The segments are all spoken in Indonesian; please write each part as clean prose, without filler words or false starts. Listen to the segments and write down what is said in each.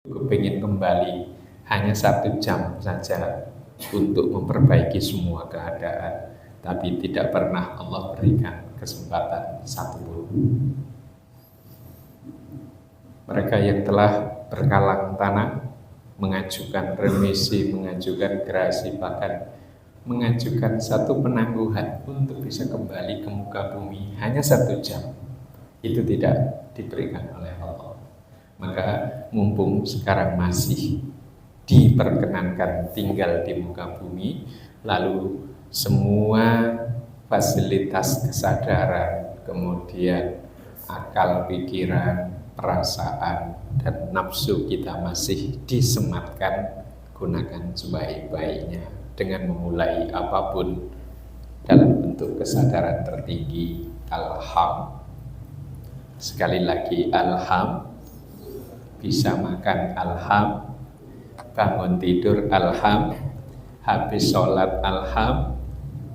kepingin kembali hanya 1 jam saja untuk memperbaiki semua keadaan, tapi tidak pernah Allah berikan kesempatan satupun. Mereka yang telah berkalang tanah, mengajukan remisi, mengajukan gerasi, bahkan mengajukan satu penangguhan untuk bisa kembali ke muka bumi hanya 1 jam, itu tidak diberikan oleh Allah. Maka mumpung sekarang masih diperkenankan tinggal di muka bumi, lalu semua fasilitas kesadaran, kemudian akal, pikiran, perasaan, dan nafsu kita masih disematkan, gunakan sebaik-baiknya dengan memulai apapun dalam bentuk kesadaran tertinggi. Alham, sekali lagi alham, bisa makan alham, bangun tidur alham, habis sholat alham,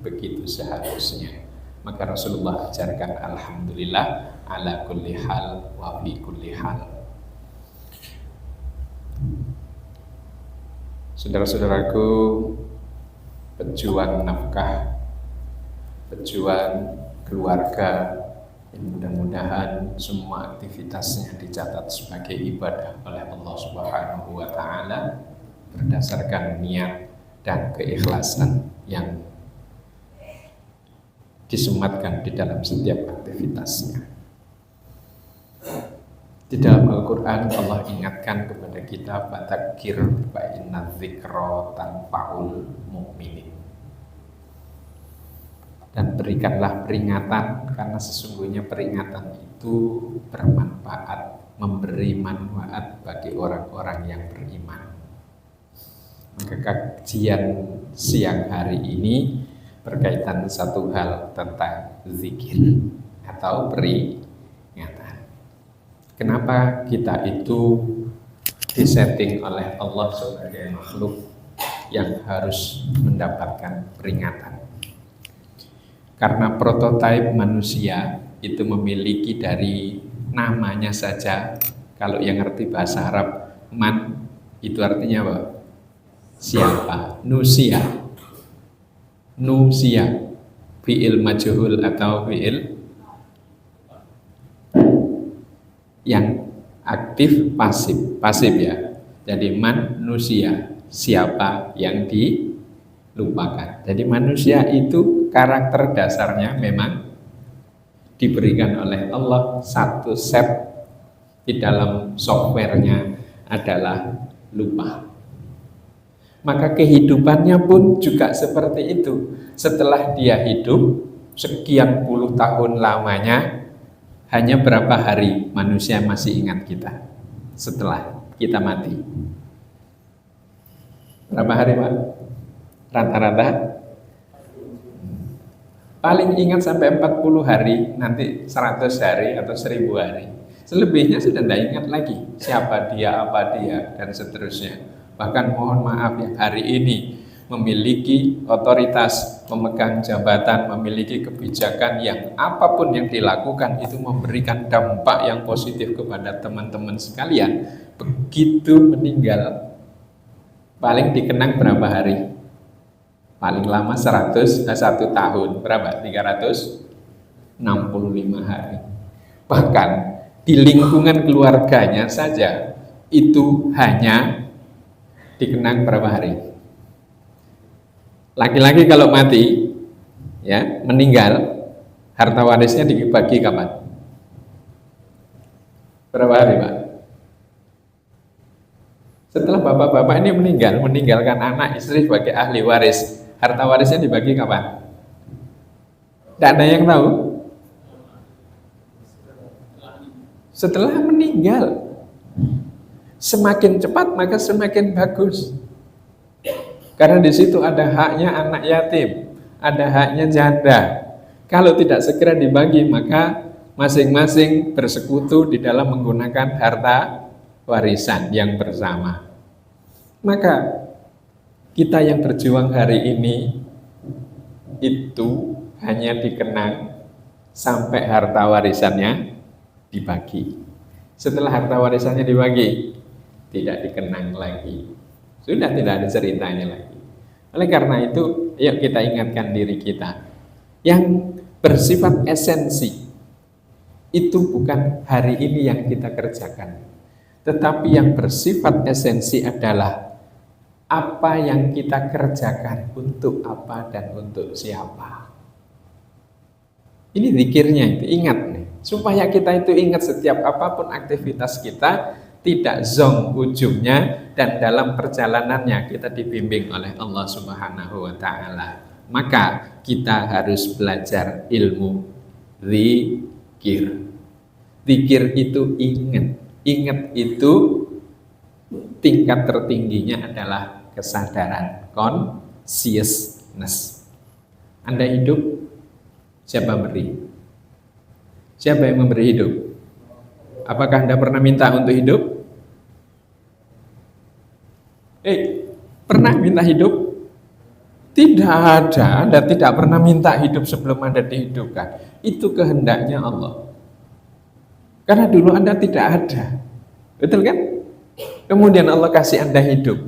begitu seharusnya. Maka Rasulullah ajarkan alhamdulillah ala kulli hal wa fi kulli hal. Saudara-saudaraku, pejuang nafkah, pejuang keluarga, mudah-mudahan semua aktivitasnya dicatat sebagai ibadah oleh Allah Subhanahu wa Ta'ala berdasarkan niat dan keikhlasan yang disematkan di dalam setiap aktivitasnya. Di dalam Al-Quran Allah ingatkan kepada kita, fadzakir fa inna dzikra tanfa'ul mu'minin. Dan berikanlah peringatan, karena sesungguhnya peringatan itu bermanfaat, memberi manfaat bagi orang-orang yang beriman. Maka kajian siang hari ini berkaitan satu hal tentang zikir atau peringatan. Kenapa kita itu disetting oleh Allah sebagai makhluk yang harus mendapatkan peringatan? Karena prototipe manusia itu memiliki dari namanya saja, kalau yang ngerti bahasa Arab, man itu artinya apa? Siapa? Nusia. Nusia, fi'il majhul atau fi'il yang aktif pasif, pasif ya. Jadi manusia, siapa yang dilupakan. Jadi manusia itu karakter dasarnya memang diberikan oleh Allah satu set di dalam softwarenya adalah lupa. Maka kehidupannya pun juga seperti itu. Setelah dia hidup sekian puluh tahun lamanya, hanya berapa hari manusia masih ingat kita setelah kita mati? Berapa hari, Pak? Rata-rata paling ingat sampai 40 hari, nanti 100 hari atau 1000 hari. Selebihnya sudah tidak ingat lagi siapa dia, apa dia, dan seterusnya. Bahkan mohon maaf yang hari ini memiliki otoritas, memegang jabatan, memiliki kebijakan yang apapun yang dilakukan itu memberikan dampak yang positif kepada teman-teman sekalian. Begitu meninggal, paling dikenang berapa hari? Paling lama 1 tahun. Berapa? 365 hari. Bahkan di lingkungan keluarganya saja itu hanya dikenang berapa hari? Laki-laki kalau mati, ya, meninggal, harta warisnya dibagi kapan? Berapa hari, Pak? Setelah bapak-bapak ini meninggal, meninggalkan anak istri sebagai ahli waris, harta warisnya dibagi kapan? Tidak ada yang tahu? Setelah meninggal. Semakin cepat maka semakin bagus. Karena di situ ada haknya anak yatim, ada haknya janda. Kalau tidak segera dibagi, maka masing-masing bersekutu di dalam menggunakan harta warisan yang bersama. Maka kita yang berjuang hari ini itu hanya dikenang sampai harta warisannya dibagi. Setelah harta warisannya dibagi, tidak dikenang lagi. Sudah tidak ada ceritanya lagi. Oleh karena itu, yuk kita ingatkan diri kita. Yang bersifat esensi, itu bukan hari ini yang kita kerjakan. Tetapi yang bersifat esensi adalah apa yang kita kerjakan, untuk apa dan untuk siapa. Ini zikirnya, itu ingat nih. Supaya kita itu ingat setiap apapun aktivitas kita, tidak zong ujungnya, dan dalam perjalanannya kita dibimbing oleh Allah Subhanahu wa Ta'ala. Maka kita harus belajar ilmu zikir. Zikir itu ingat. Ingat itu tingkat tertingginya adalah kesadaran, consciousness. Anda hidup, siapa beri? Siapa yang memberi hidup? Apakah Anda pernah minta untuk hidup? Pernah minta hidup? Tidak ada. Anda tidak pernah minta hidup sebelum Anda dihidupkan. Itu kehendaknya Allah. Karena dulu Anda tidak ada. Betul kan? Kemudian Allah kasih Anda hidup.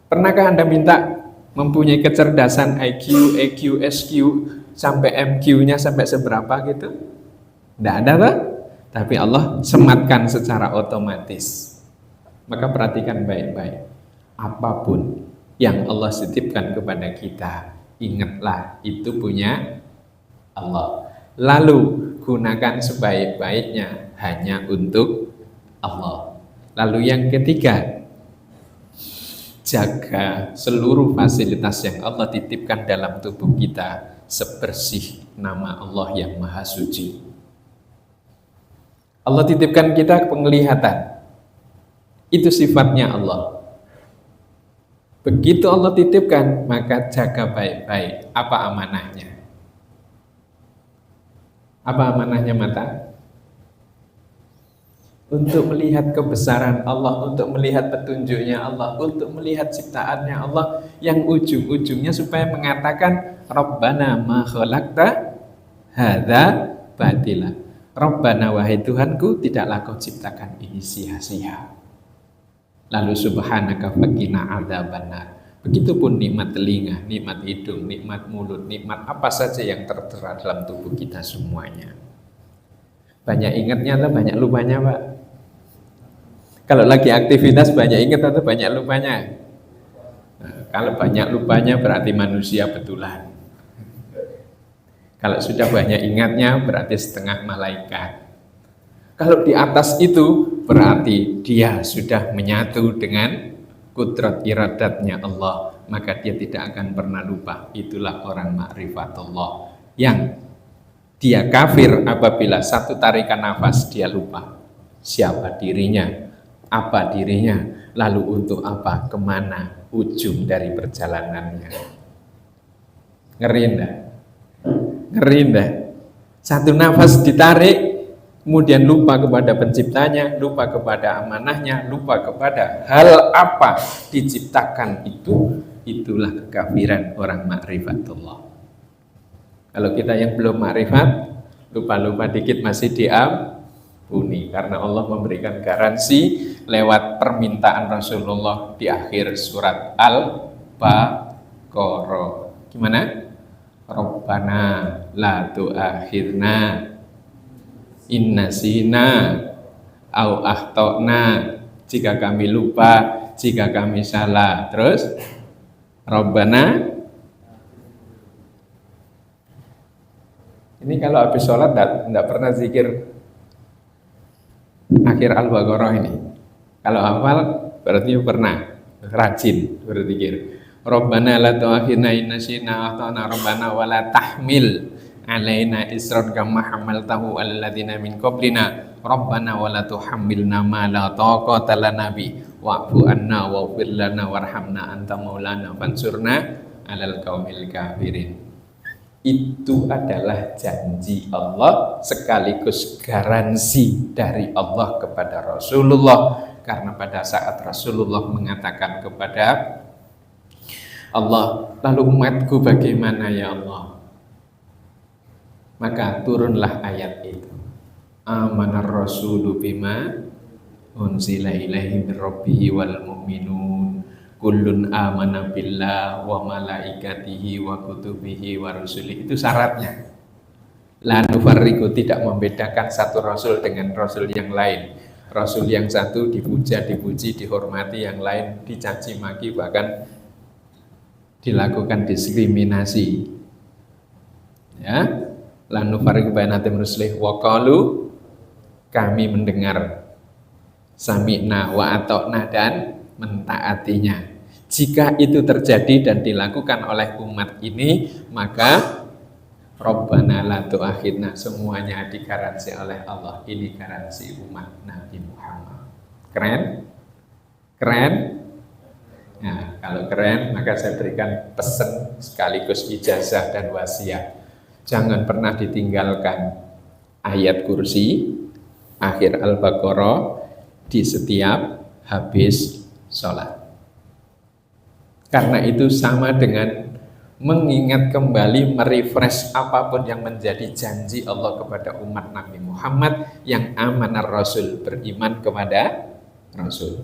Pernahkah Anda minta mempunyai kecerdasan IQ, EQ, SQ, sampai MQ-nya sampai seberapa gitu? Tidak ada tak? Tapi Allah sematkan secara otomatis. Maka perhatikan baik-baik. Apapun yang Allah titipkan kepada kita, ingatlah itu punya Allah. Lalu gunakan sebaik-baiknya hanya untuk Allah. Lalu yang ketiga, jaga seluruh fasilitas yang Allah titipkan dalam tubuh kita sebersih nama Allah yang Maha Suci. Allah titipkan kita penglihatan. Itu sifatnya Allah. Begitu Allah titipkan, maka jaga baik-baik. Apa amanahnya? Apa amanahnya mata? Untuk melihat kebesaran Allah, untuk melihat petunjuknya Allah, untuk melihat ciptaannya Allah, yang ujung-ujungnya supaya mengatakan Rabbana ma khalaqta hadza batila. Rabbana, wahai Tuhanku, tidaklah kau ciptakan ini sia-sia. Lalu subhanaka faqina adzabannar. Begitupun nikmat telinga, nikmat hidung, nikmat mulut, nikmat apa saja yang tertera dalam tubuh kita semuanya. Banyak ingatnya atau banyak lupanya, Pak? Kalau lagi aktivitas banyak ingat atau banyak lupanya? Nah, kalau banyak lupanya berarti manusia betulan. Kalau sudah banyak ingatnya berarti setengah malaikat. Kalau di atas itu berarti dia sudah menyatu dengan kudrat iradatnya Allah, maka dia tidak akan pernah lupa. Itulah orang ma'rifatullah, yang dia kafir apabila satu tarikan nafas dia lupa siapa dirinya, apa dirinya, lalu untuk apa, kemana ujung dari perjalanannya. Ngeri enggak? Ngeri enggak? Satu nafas ditarik, kemudian lupa kepada penciptanya, lupa kepada amanahnya, lupa kepada hal apa diciptakan itu, itulah kekafiran orang ma'rifatullah. Kalau kita yang belum ma'rifat, lupa-lupa dikit masih diampuni, karena Allah memberikan garansi lewat permintaan Rasulullah di akhir surat Al-Baqarah. Gimana? Rabbana la tu'akhirna inna sina au akhtana, jika kami lupa, jika kami salah. Terus Rabbana, ini kalau habis sholat tidak pernah zikir akhir Al-Baqarah ini. Kalau hafal berarti pernah, rajin berzikir. Rabbana la tu'akhirna inna sina au akhtana, Rabbana wa la tahmil alaina isran kama hamaltahu alal ladzina min qablina, Rabbana wa la tuhammilna ma la taqata lana bi, wa'fu anna waghfir lana warhamna anta maulana fansurna alal qaumil kafirin. Itu adalah janji Allah sekaligus garansi dari Allah kepada Rasulullah, karena pada saat Rasulullah mengatakan kepada Allah, lalu umatku bagaimana ya Allah? Maka turunlah ayat itu. Amanar rasulu bima unzila ilaihi min rabbihi wal mu'minun kullun amana billah wa malaikatihi wa kutubihi wa rusulihi. Itu syaratnya. La nufarriqu, tidak membedakan satu rasul dengan rasul yang lain. Rasul yang satu dipuja, dipuji, dihormati, yang lain dicaci maki, bahkan dilakukan diskriminasi. Ya, la nufarriqu baina rusulih wa qalu, kami mendengar, sami'na wa ata'na, dan mentaatinya. Jika itu terjadi dan dilakukan oleh umat ini, maka Rabbana la tu'akhidna, semuanya digaransi oleh Allah. Ini garansi umat Nabi Muhammad. Keren? Keren? Nah, kalau keren, maka saya berikan pesan sekaligus ijazah dan wasiat. Jangan pernah ditinggalkan ayat kursi akhir Al-Baqarah di setiap habis sholat. Karena itu sama dengan mengingat kembali, merefresh apapun yang menjadi janji Allah kepada umat Nabi Muhammad yang amanar Rasul, beriman kepada Rasul.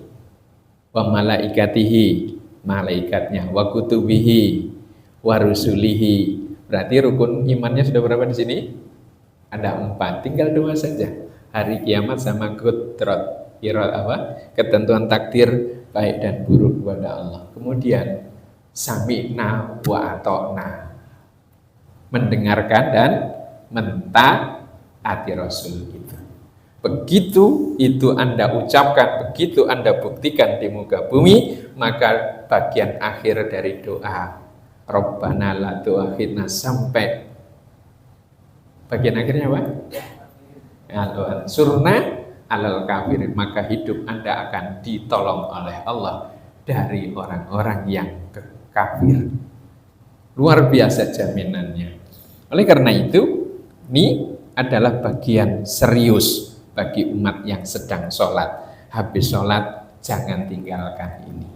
Wa malaikatihi, malaikatnya, wa kutubihi, wa rusulihi. Berarti rukun imannya sudah berapa di sini? Ada 4, tinggal 2 saja. Hari kiamat sama qudrat, ketentuan takdir baik dan buruk kepada Allah. Kemudian sami'na wa ata'na, mendengarkan dan mentaati Rasul itu. Begitu itu Anda ucapkan, begitu Anda buktikan di muka bumi, maka bagian akhir dari doa Rabbana la tu'akhidna sampai bagian akhirnya apa? Surna alal kafirin, maka hidup Anda akan ditolong oleh Allah dari orang-orang yang kafir. Luar biasa jaminannya. Oleh karena itu, ini adalah bagian serius bagi umat yang sedang sholat. Habis sholat, jangan tinggalkan ini.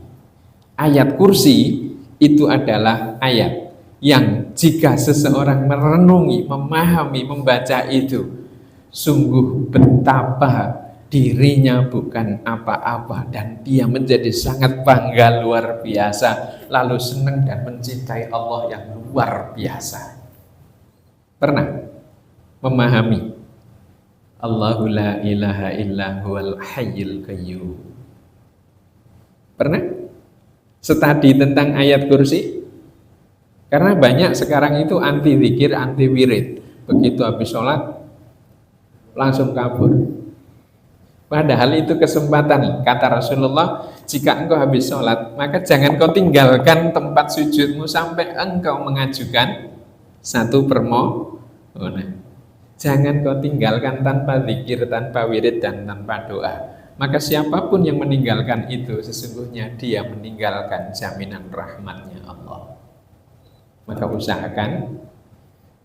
Ayat kursi itu adalah ayat yang jika seseorang merenungi, memahami, membaca itu, sungguh betapa dirinya bukan apa-apa dan dia menjadi sangat bangga luar biasa, lalu senang dan mencintai Allah yang luar biasa. Pernah memahami Allahu la ilaha illa huwal hayyul qayyum? Pernah studi tentang ayat kursi? Karena banyak sekarang itu anti zikir, anti wirid. Begitu habis sholat langsung kabur. Padahal itu kesempatan. Kata Rasulullah, jika engkau habis sholat, maka jangan kau tinggalkan tempat sujudmu sampai engkau mengajukan satu permohonan. Jangan kau tinggalkan tanpa zikir, tanpa wirid, dan tanpa doa. Maka siapapun yang meninggalkan itu, sesungguhnya dia meninggalkan jaminan rahmatnya Allah. Maka usahakan,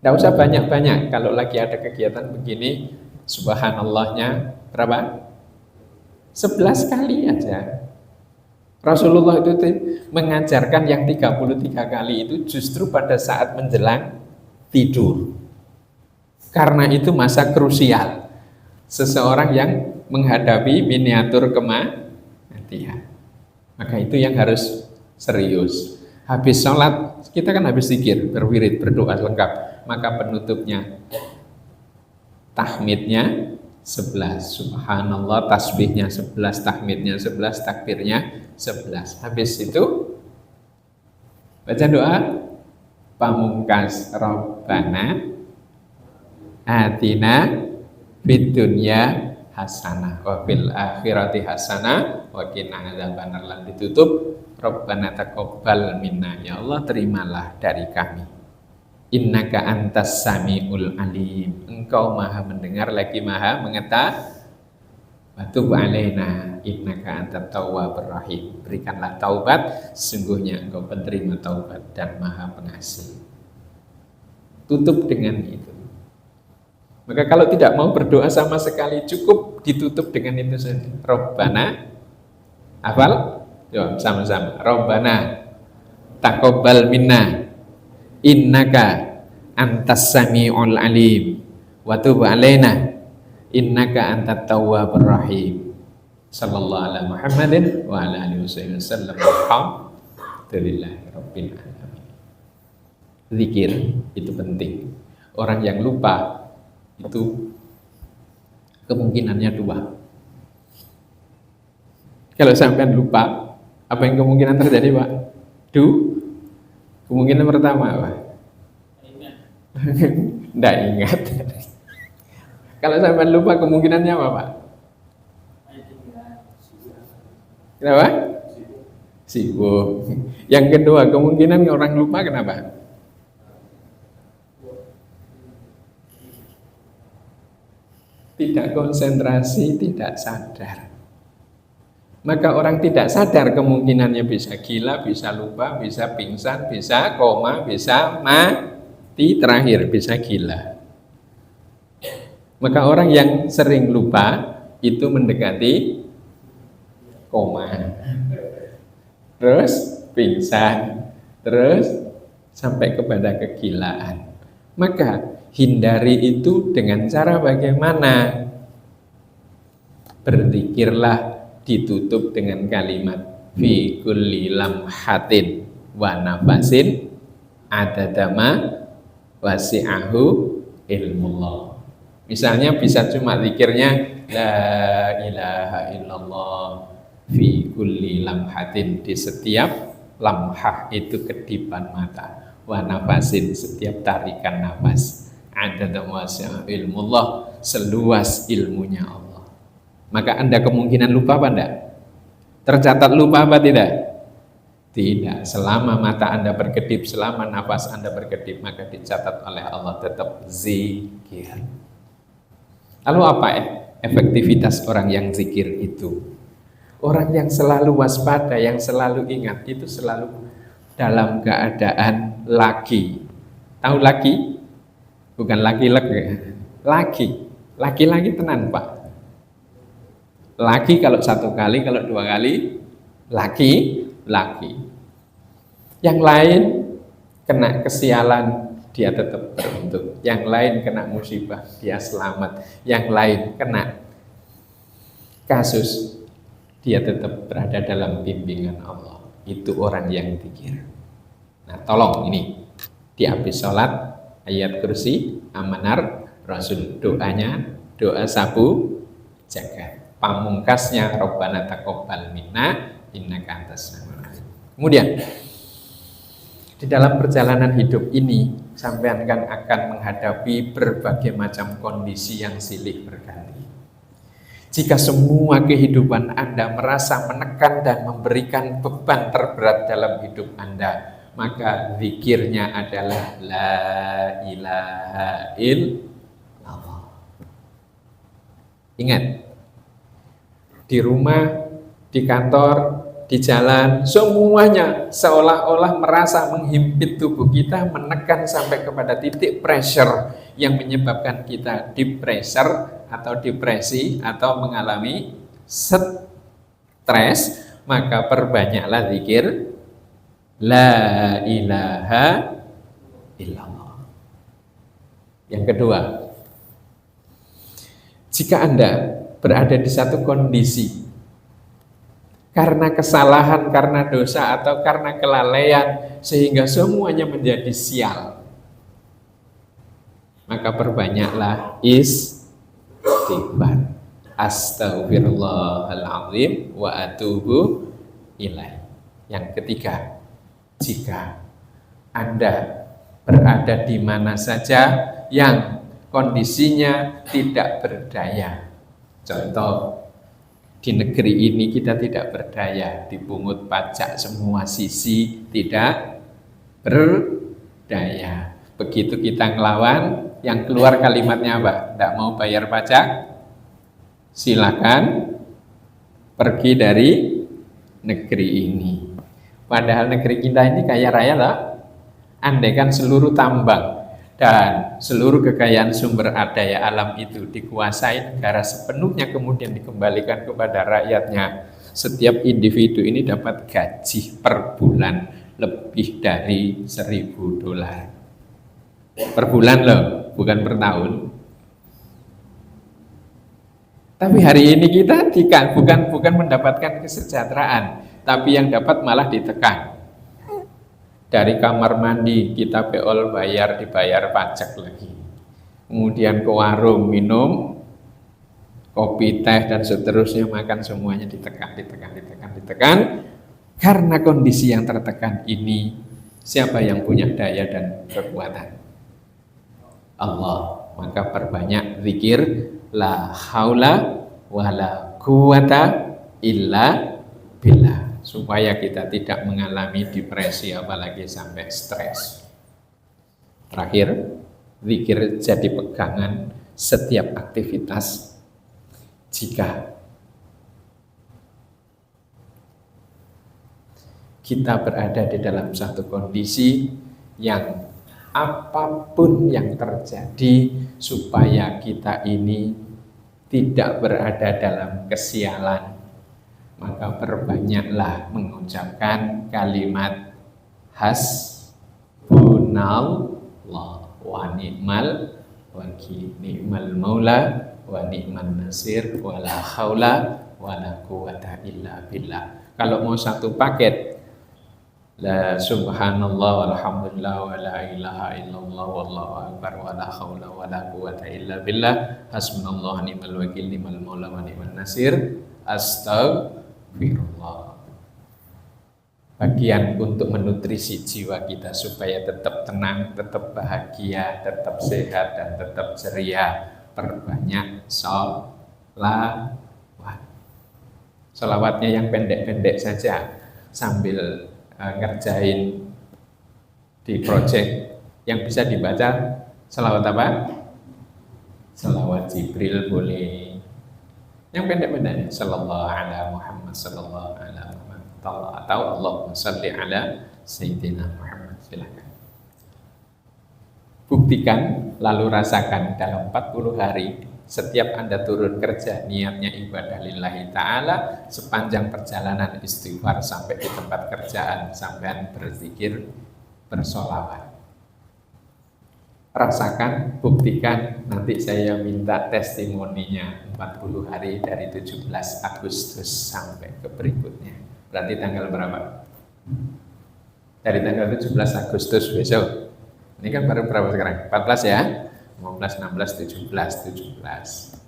tidak usah banyak-banyak. Kalau lagi ada kegiatan begini, subhanallahnya berapa? 11 kali aja. Rasulullah itu mengajarkan yang 33 kali itu justru pada saat menjelang tidur. Karena itu masa krusial seseorang yang menghadapi miniatur kematian. Maka itu yang harus serius. Habis sholat, kita kan habis zikir, berwirid, berdoa lengkap. Maka penutupnya, tahmidnya 11, subhanallah, tasbihnya 11, tahmidnya 11, takbirnya 11. Habis itu baca doa pamungkas, Rabbana atina fid dunya hasanah wa fil akhirati hasanah wa qina adzabannar. Lan ditutup Rabbana taqabbal minna, ya Allah terimalah dari kami. Innaka antas samiul alim, engkau maha mendengar lagi maha mengetahui. Watub alaina innaka antat tawwabur rahim, berikanlah taubat, sungguhnya engkau penerima taubat dan maha pengasih. Tutup dengan itu. Maka kalau tidak mau berdoa sama sekali, cukup ditutup dengan itu saja. Rabbana, hafal? Jawab sama-sama. Rabbana taqabbal minna innaka antas samiul alim wa tub alaina innaka antat tawwabur rahim. Sallallahu ala Muhammadin wa ala alihi wasallam. Alhamdulillahi rabbil alamin. Zikir itu penting. Orang yang lupa itu kemungkinannya dua. Kalau sampai lupa, apa yang kemungkinan terjadi, Pak? Kemungkinan pertama apa? Tidak ingat. Kalau sampai lupa, kemungkinannya apa, Pak? Kenapa? Sibuk. Yang kedua, kemungkinan orang lupa kenapa? Tidak konsentrasi, tidak sadar. Maka orang tidak sadar kemungkinannya bisa gila, bisa lupa, bisa pingsan, bisa koma, bisa mati, terakhir bisa gila. Maka orang yang sering lupa itu mendekati koma, terus pingsan, terus sampai kepada kegilaan. Maka hindari itu dengan cara bagaimana? Berzikirlah ditutup dengan kalimat fi kulli lamhatin wa nafasin adadama wasi'ahu ilmullah. Misalnya bisa cuma zikirnya la ilaha illallah fi kulli lamhatin, di setiap lamhah itu kedipan mata, wa nafasin setiap tarikan nafas, adadama wasi'ahu ilmullah seluas ilmunya Allah. Maka Anda kemungkinan lupa apa enggak? Tercatat lupa apa tidak? Tidak. Selama mata Anda berkedip, selama nafas Anda berkedip, maka dicatat oleh Allah tetap zikir. Lalu apa efektivitas orang yang zikir itu? Orang yang selalu waspada, yang selalu ingat, itu selalu dalam keadaan lagi. Tahu lagi? Bukan lagi-lagi. Lagi tenan, Pak. Lagi kalau satu kali, kalau dua kali, lagi. Yang lain kena kesialan, dia tetap beruntung. Yang lain kena musibah, dia selamat. Yang lain kena kasus, dia tetap berada dalam bimbingan Allah. Itu orang yang zikir. Nah, tolong ini di habis sholat, ayat kursi, amanar, Rasul, doanya, doa sabu jagat. Pamungkasnya Rabbana taqabbal minna innaka antas samiul alim. Kemudian di dalam perjalanan hidup ini sampean kan akan menghadapi berbagai macam kondisi yang silih berganti. Jika semua kehidupan Anda merasa menekan dan memberikan beban terberat dalam hidup Anda, maka zikirnya adalah la ilaha illallah. Ingat, di rumah, di kantor, di jalan, semuanya seolah-olah merasa menghimpit tubuh kita, menekan sampai kepada titik pressure yang menyebabkan kita depressor atau depresi atau mengalami stres. Maka perbanyaklah zikir la ilaha illallah. Yang kedua, jika Anda berada di satu kondisi karena kesalahan, karena dosa, atau karena kelalaian sehingga semuanya menjadi sial, maka perbanyaklah istighfar. Astaghfirullahaladzim wa atubu ilaih. Yang ketiga, jika Anda berada di mana saja yang kondisinya tidak berdaya. Contoh, di negeri ini kita tidak berdaya, dipungut pajak semua sisi, tidak berdaya. Begitu kita ngelawan, yang keluar kalimatnya apa? Tidak mau bayar pajak, silakan pergi dari negeri ini. Padahal negeri kita ini kaya raya lah. Andaikan seluruh tambang dan seluruh kekayaan sumber daya alam itu dikuasai negara sepenuhnya, kemudian dikembalikan kepada rakyatnya, setiap individu ini dapat gaji per bulan lebih dari $1.000 per bulan loh, bukan per tahun. Tapi hari ini kita bukan mendapatkan kesejahteraan, tapi yang dapat malah ditekan. Dari kamar mandi kita beol dibayar pajak lagi. Kemudian ke warung minum kopi, teh dan seterusnya, makan semuanya ditekan. Karena kondisi yang tertekan ini, siapa yang punya daya dan kekuatan? Allah. Maka perbanyak zikir la haula wala quwata illa billah, supaya kita tidak mengalami depresi apalagi sampai stres. Terakhir, zikir jadi pegangan setiap aktivitas. Jika kita berada di dalam satu kondisi yang apapun yang terjadi, supaya kita ini tidak berada dalam kesialan, maka perbanyaklah mengucapkan kalimat hasbunallah wa ni'mal wakil, ni'mal maula wa ni'man nasir, wa la haula wa la quwata illa billah. Kalau mau satu paket, la subhanallah walhamdulillah wa la ilaha illallah wallahu akbar wa la haula wa la quwata illa billah, hasbunallah ni'mal wakil, ni'mal maula wa ni'man nasir, astagfirullah. Bagian untuk menutrisi jiwa kita supaya tetap tenang, tetap bahagia, tetap sehat dan tetap ceria. Perbanyak sholawat. Sholawatnya yang pendek-pendek saja, sambil ngerjain di project yang bisa dibaca. Selawat apa? Selawat Jibril boleh. Yang pendek-pendek, sallallahu ala Muhammad, sallallahu ala Muhammad, atau Allahumma salli ala Sayyidina Muhammad. Silakan. Buktikan lalu rasakan dalam 40 hari. Setiap Anda turun kerja, niatnya ibadah lillahi ta'ala, sepanjang perjalanan istighfar sampai di tempat kerjaan, sampai berzikir, bersolawat. Rasakan, buktikan, nanti saya minta testimoninya 40 hari dari 17 Agustus sampai ke berikutnya. Berarti tanggal berapa? Dari tanggal 17 Agustus besok. Ini kan baru berapa sekarang? 14 ya? 15, 16, 17.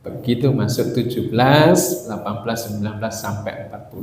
Begitu masuk 17, 18, 19 sampai 40.